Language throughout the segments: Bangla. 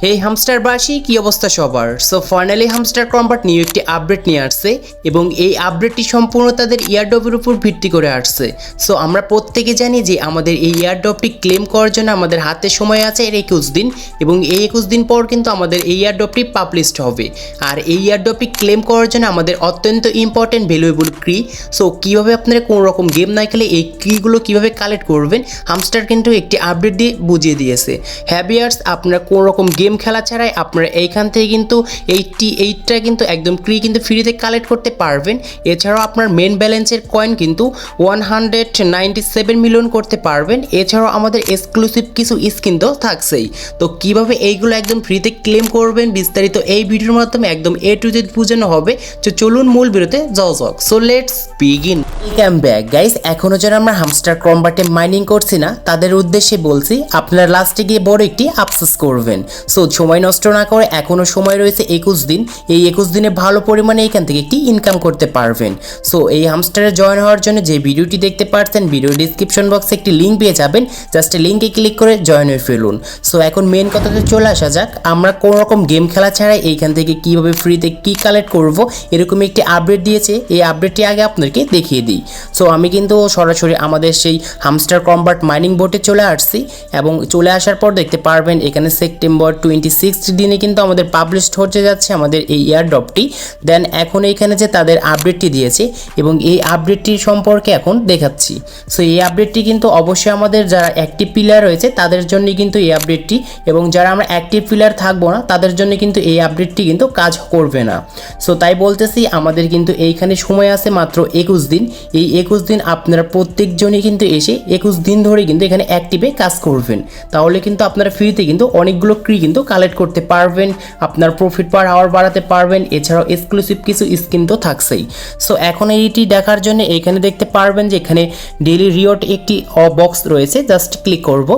হে হামস্টারবাসী, কি অবস্থা সবার? So finally hamster combat new একটি আপডেট নিয়ে আসছে এবং এই আপডেটটি সম্পূর্ণ তাদের ইয়ারড্রপের উপর ভিত্তি করে আসছে। সো আমরা প্রত্যেকে জানি যে আমাদের এই ইয়ারড্রপটি ক্লেম করার জন্য আমাদের হাতে সময় আছে 21 দিন এবং এই 21 দিন পর কিন্তু আমাদের এই ইয়ারড্রপটি পাবলিশড হবে। আর এই ইয়ারড্রপটি ক্লেম করার জন্য আমাদের অত্যন্ত ইম্পর্টেন্ট ভ্যালুয়েবল ক্রি। সো কীভাবে আপনারা কোনো রকম গেম না খেলে এই ক্রিগুলো কীভাবে কালেক্ট করবেন, হামস্টার কিন্তু একটি আপডেট দিয়ে বুঝিয়ে দিয়েছে। হ্যাবিয়ার্স, আপনারা কোনো রকম গেম খেলা ছাড়াই আপনারা এইখান থেকে কিন্তু 88টা কিন্তু একদম ক্রি কিন্তু ফ্রিতে কালেক্ট করতে পারবেন। এছাড়াও আপনার মেন ব্যালেন্সের কয়েন কিন্তু 197 মিলিয়ন করতে পারবেন। এছাড়াও আমাদের এক্সক্লুসিভ কিছু স্কিন তো থাকছেই। তো কিভাবে এইগুলো একদম ফ্রিতে ক্লেম করবেন বিস্তারিত এই ভিডিওর মাধ্যমে একদম A to Z বোঝানো হবে। তো চলুন মূল ভিডিওতে যাওয়া যাক। So let's begin. Welcome back guys. এখনও যারা আমরা হামস্টার কম্বাটে মাইনিং করছি না তাদের উদ্দেশ্যে বলছি, আপনারা লাস্টে গিয়ে বড় একটি আফসোস করবেন। সো সময় নষ্ট না করে এখনও সময় রয়েছে 21 দিন। এই 21 দিনে ভালো পরিমাণে এখান থেকে একটি ইনকাম করতে পারবেন। সো এই হামস্টারে জয়েন হওয়ার জন্য যে ভিডিওটি দেখতে পাচ্ছেন, ভিডিও ডিসক্রিপশন বক্সে একটি লিঙ্ক পেয়ে যাবেন। জাস্ট লিঙ্কে ক্লিক করে জয়েন হয়ে ফেলুন। সো এখন মেন কথাতে চলে আসা যাক, আমরা কোনো রকম গেম খেলা ছাড়াই এইখান থেকে কীভাবে ফ্রিতে কী কালেক্ট করব এরকম একটি আপডেট দিয়েছে। এই আপডেটটি আগে আপনাদেরকে দেখিয়ে দিই। সো আমি কিন্তু সরাসরি আমাদের সেই হামস্টার কম্বাট মাইনিং বোর্ডে চলে আসছি এবং চলে আসার পর দেখতে পারবেন এখানে সেপ্টেম্বর 26 দিনে কিন্তু আমাদের পাবলিশড হতে যাচ্ছে আমাদের এই ইয়ারড্রপটি। দেন এখন এইখানে যে তাদের আপডেটটি দিয়েছে এবং এই আপডেটটি সম্পর্কে এখন দেখাচ্ছি। সো এই আপডেটটি কিন্তু অবশ্যই আমাদের যারা অ্যাক্টিভ প্লেয়ার রয়েছে তাদের জন্যই কিন্তু এই আপডেটটি, এবং যারা আমরা অ্যাক্টিভ প্লেয়ার থাকবো না তাদের জন্য কিন্তু এই আপডেটটি কিন্তু কাজ করবে না। সো তাই বলতেছি, আমাদের কিন্তু এইখানে সময় আছে মাত্র 21 দিন। এই 21 দিন আপনারা প্রত্যেকজনই কিন্তু এসে 21 দিন ধরে কিন্তু এখানে অ্যাক্টিভে কাজ করবেন। তাহলে কিন্তু আপনারা ফ্রিতে কিন্তু অনেকগুলো ক্রি কিন্তু কালেক্ট করতে পারবেন, আপনার প্রফিট পার আওয়ার বাড়াতে পারবেন। এছাড়াও এক্সক্লুসিভ কিছু স্কিন তো থাকছেই। সো এখন এইটি দেখার জন্য এখানে দেখতে পারবেন যে এখানে ডেইলি রিওয়ার্ড একটি বক্স রয়েছে। জাস্ট ক্লিক করব।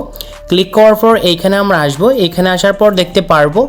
ক্লিক করার পর এইখানে আমরা আসবো। এখানে আসার পর দেখতে পারবো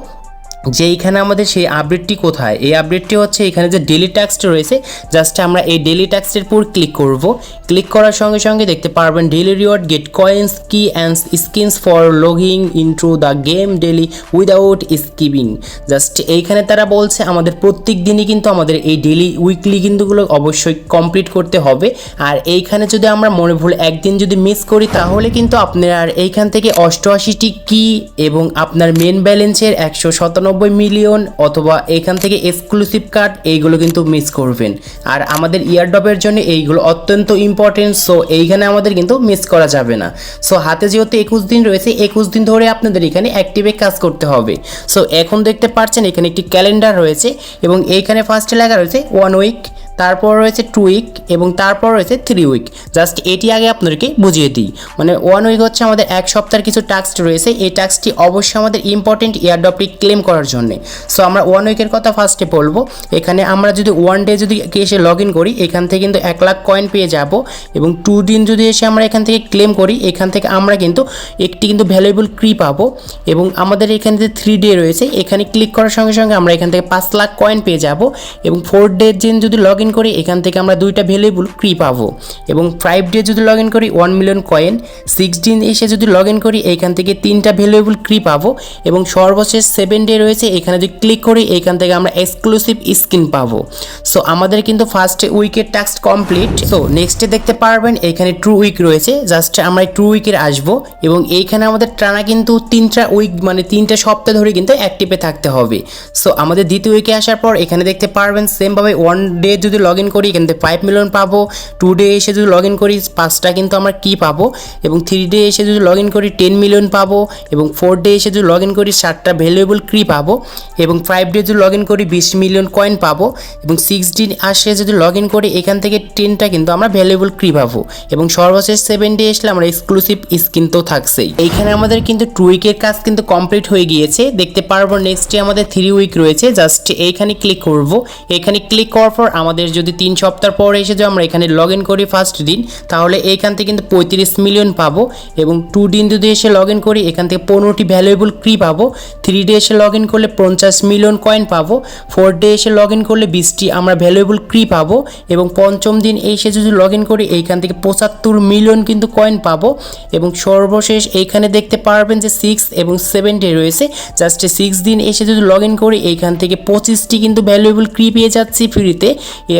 যে এইখানে আমাদের সেই আপডেটটি কোথায়। এই আপডেটটি হচ্ছে এখানে যে ডেলি ট্যাক্সটি রয়েছে, জাস্ট আমরা এই ডেলি ট্যাক্সের উপর ক্লিক করব। ক্লিক করার সঙ্গে সঙ্গে দেখতে পারবেন ডেলি রিওয়ার্ড গেট কয়েন্স কি and skins for logging into the game daily without skipping. Just এইখানে তারা বলছে আমাদের প্রত্যেক দিনই কিন্তু আমাদের এই ডেলি উইকলি কিন্তুগুলো অবশ্যই কমপ্লিট করতে হবে। আর এইখানে যদি আমরা মনে ভুল একদিন যদি মিস করি তাহলে কিন্তু আপনার এইখান থেকে 88টি কি এবং আপনার মেন ব্যালেন্সের 197 মিলিয়ন অথবা এখান থেকে এক্সক্লুসিভ কার্ড এইগুলো কিন্তু মিস করবেন। আর আমাদের ইয়ারড্রপের জন্য এইগুলো অত্যন্ত ইম্পর্টেন্ট। সো এইখানে আমাদের কিন্তু মিস করা যাবে না। সো হাতে যেহেতু 21 দিন রয়েছে, 21 দিন ধরে আপনাদের এখানে অ্যাক্টিভে কাজ করতে হবে। সো এখন দেখতে পাচ্ছেন এখানে একটি ক্যালেন্ডার রয়েছে এবং এইখানে ফার্স্টে লেখা রয়েছে 1 উইক, তারপর রয়েছে 2 উইক এবং তারপর রয়েছে 3 উইক। জাস্ট এটি আগে আপনাদেরকে বুঝিয়ে দিই। মানে 1 উইক হচ্ছে আমাদের এক সপ্তাহের কিছু টাস্ক রয়েছে। এই টাস্কটি অবশ্যই আমাদের ইম্পর্টেন্ট ইয়ারড্রপটি ক্লেম করার জন্য। সো আমরা 1 উইকের কথা ফার্স্টে বলবো। এখানে আমরা যদি 1 ডে যদি এসে লগ ইন করি এখান থেকে কিন্তু 1 লাখ কয়েন পেয়ে যাব, এবং 2 দিন যদি এসে আমরা এখান থেকে ক্লেম করি এখান থেকে আমরা কিন্তু একটি কিন্তু ভ্যালুয়েবল ক্রি পাবো। এবং আমাদের এখানে যে 3 ডে রয়েছে এখানে ক্লিক করার সঙ্গে সঙ্গে আমরা এখান থেকে 5 লাখ কয়েন পেয়ে যাব, এবং 4 ডের দিন যদি লগ ইন করি এখান থেকে আমরা 2টা ভ্যালুয়েবল ক্রি পাবো, এবং 5 ডে যদি লগ ইন করি 1 মিলিয়ন কয়েন, 6 দিন এসে যদি লগ ইন করি এখান থেকে 3টা ভ্যালুয়েবল ক্রি পাবো, এবং সর্বশেষ 7 ডে রয়েছে এখানে যদি ক্লিক করি এখান থেকে আমরা এক্সক্লুসিভ স্কিন পাবো। সো আমাদের কিন্তু ফার্স্ট উইকের টাস্ক কমপ্লিট। সো নেক্সটে দেখতে পারবেন এখানে 2 উইক রয়েছে। জাস্ট আমরা 2 উইকের আসবো এবং এইখানে আমাদের টানা কিন্তু 3টা উইক মানে 3টা সপ্তাহ ধরে কিন্তু অ্যাক্টিভে থাকতে হবে। সো আমাদের দ্বিতীয় উইকে আসার পর এখানে দেখতে পারবেন সেমভাবে 1 ডে যদি লগ ইন করি এখান থেকে 5 মিলিয়ন পাবো, 2 ডে এসে যদি লগ ইন করি 5টা কিন্তু আমরা কি পাবো, এবং 3 ডে এসে যদি লগ ইন করি 10 মিলিয়ন পাবো, এবং 4 ডে এসে যদি লগ ইন করি 7টা ভ্যালুয়েবল ক্রি পাবো, এবং 5 ডে যদি লগ ইন করি 20 মিলিয়ন কয়েন পাবো, এবং 6 দিন আসে যদি লগ ইন করি এখান থেকে 10টা কিন্তু আমরা ভ্যালুয়েবল ক্রি পাবো, এবং সর্বশেষ 7 ডে আসলে আমরা এক্সক্লুসিভ স্কিন তো থাকছেই। এইখানে আমাদের কিন্তু 2 উইকের কাজ কিন্তু কমপ্লিট হয়ে গিয়েছে। দেখতে পারবো নেক্সটে আমাদের 3 উইক রয়েছে। জাস্ট এইখানে ক্লিক করব। এখানে ক্লিক করার পর আমাদের আমাদের যদি 3 সপ্তাহ পরে এসে যদি আমরা এখানে লগ ইন করি ফার্স্ট দিন, তাহলে এইখান থেকে কিন্তু 35 মিলিয়ন পাবো। এবং 2 দিন যদি এসে লগ ইন করি এখান থেকে 15টি ভ্যালুয়েবল ক্রি পাবো। 3 ডে এসে লগ ইন করলে 50 মিলিয়ন কয়েন পাবো। 4 ডে এসে লগ ইন করলে 20টি আমরা ভ্যালুয়েবল ক্রি পাবো। এবং পঞ্চম দিন এসে যদি লগ ইন করি এইখান থেকে 75 মিলিয়ন কিন্তু কয়েন পাবো। এবং সর্বশেষ এইখানে দেখতে পারবেন যে 6 এবং 7 ডে রয়েছে। জাস্ট 6 দিন এসে যদি লগ ইন করি এইখান থেকে 25টি কিন্তু ভ্যালুয়েবল ক্রি পেয়ে যাচ্ছি ফ্রিতে।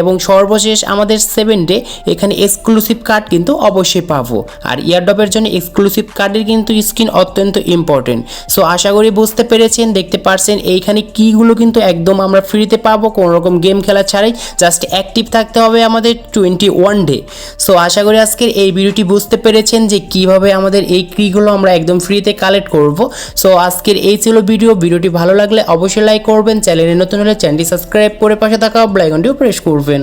এবং সর্বশেষ আমাদের 7 ডে এখানে এক্সক্লুসিভ কার্ড কিন্তু অবশ্যই পাবো। আর ইয়ারড্রপের জন্য এক্সক্লুসিভ কার্ডের কিন্তু স্কিন অত্যন্ত ইম্পর্টেন্ট। সো আশা করি বুঝতে পেরেছেন, দেখতে পারছেন এইখানে কীগুলো কিন্তু একদম আমরা ফ্রিতে পাবো কোনো রকম গেম খেলা ছাড়াই। জাস্ট অ্যাক্টিভ থাকতে হবে আমাদের 21 ডে। সো আশা করি আজকের এই ভিডিওটি বুঝতে পেরেছেন যে কিভাবে আমাদের এই ক্রিগুলো আমরা একদম ফ্রিতে কালেক্ট করব। সো আজকের এই ছিল ভিডিওটি ভালো লাগলে অবশ্যই লাইক করবেন, চ্যানেলে নতুন হলে চ্যানেলটি সাবস্ক্রাইব করে পাশে থাকা বেল আইকনটিও প্রেস করবেন।